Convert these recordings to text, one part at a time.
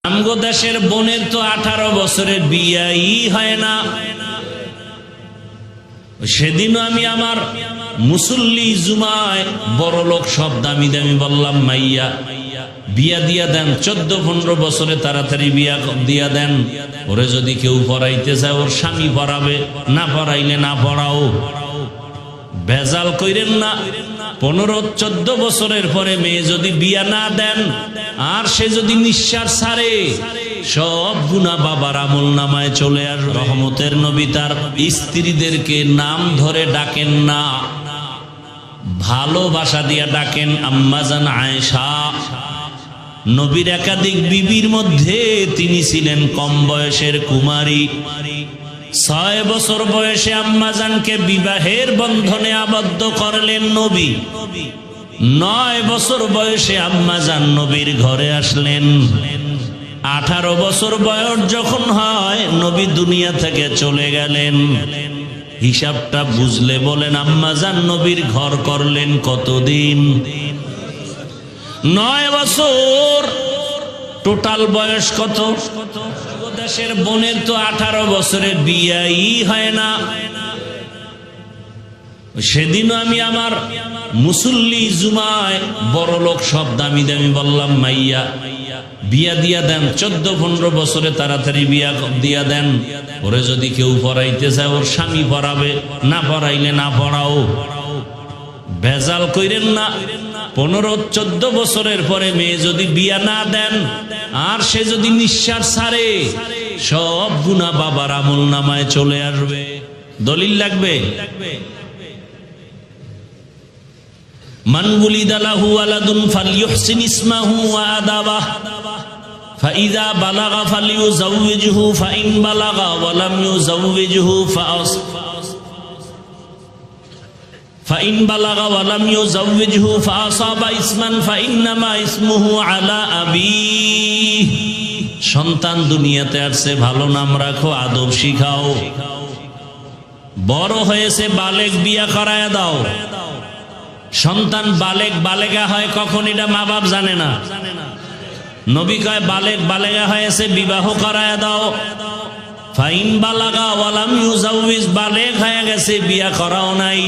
আমগো দেশের বোনের তো 18 বছরের বিয়াই হয় না। সেদিনও আমি আমার মুসল্লি জুমায় বড় লোক সব দামি দামি বললাম, মাইয়া বিয়া দিয়া দেন, 14-15 বছরে তাড়াতাড়ি বিয়া দিয়া দেন। ওরে যদি কেউ পড়াইতে চায় ওর স্বামী পড়াবে, না পড়াইলে না পড়াও। ভেজাল কইরেন না। 15-14 বছরের পরে মেয়ে যদি বিয়া না দেন আর সে যদি নিঃশ্বাস ছাড়ে, সব গুনাহ বাবার আমল নামায় চলে আসবে। রহমতের নবী তার স্ত্রীদেরকে নাম ধরে ডাকেন না, ভালোবাসা দিয়া ডাকেন। আম্মাজান আয়েশা, নবীর একাধিক বিবির মধ্যে তিনি ছিলেন কম বয়সের কুমারী। 6 বছর বয়সে আম্মাজানকে বিবাহের বন্ধনে আবদ্ধ করলেন নবী। 9 বছর বয়সে আম্মাজান নবীর ঘরে আসলেন। 18 বছর বয়স যখন হয় নবী দুনিয়া থেকে চলে গেলেন। হিসাবটা বুঝলে বলেন আম্মাজান নবীর ঘর করলেন কতদিন? 9 বছর। টোটাল বয়স কত? দেশের বোনের তো 18 বছরের বিয়াই হয় না। সেদিনও আমি আমার মুসল্লি জুমায় বড় লোক সব দামি দামি বললাম, মাইয়া বিয়া দিয়া দেন, 14-15 বছরে তাড়াতাড়ি বিয়া দিয়া দেন। ওরে যদি কেউ পড়াইতে চায় ওর স্বামী পড়াবে, না পড়াইলে না পড়াও। ভেজাল কইরেন না। 15-14 বছরের পরে মেয়ে যদি বিয়া না দেন আর সে যদি নিঃশ্বাস ছাড়ে, সব গুনাহ বাবার আমল নামায় চলে আসবে। দলিল লাগবে? মান বুলিদা লাহু ওয়ালাদুন ফালইউহসিন ইসমাহু ওয়া আদাবাহু ফাইযা বালাগা ফালইউযাওবিজহু ফাইন বালাগা ওয়া লাম ইউযাওবিজহু ফাইন বালাগা ওয়া লাম ইউযাওবিজহু ফাআসাবা ইসমান ফাইন্নামা ইসমুহু আলা আবিহি। সন্তান দুনিয়াতে আসছে, ভালো নাম রাখো, আদব শিখাও। বড় হয়েছে বালেগ, বিয়া করায় দাও। সন্তান বালেগ বালেগা হয় কখন এটা মা বাপ জানে না। নবী কয় বালেগ বালেগা হয়েছে, বিবাহ করায় দাও। ফাইন বালাগা ওয়া লাম ইউযাওবিজ, বালেগ হয়ে গেছে, বিয়া করাও নাই।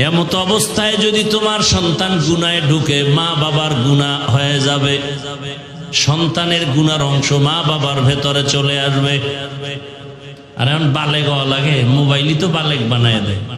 এমত অবস্থায় যদি তোমার সন্তান গুনাহে ঢুকে, মা বাবার গুনাহ হয়ে যাবে। সন্তানের গুনার অংশ মা বাবার ভেতরে চলে আসবে। আর এখন বালেগ হওয়া লাগে, মোবাইলই তো বালেগ বানায় দেয়।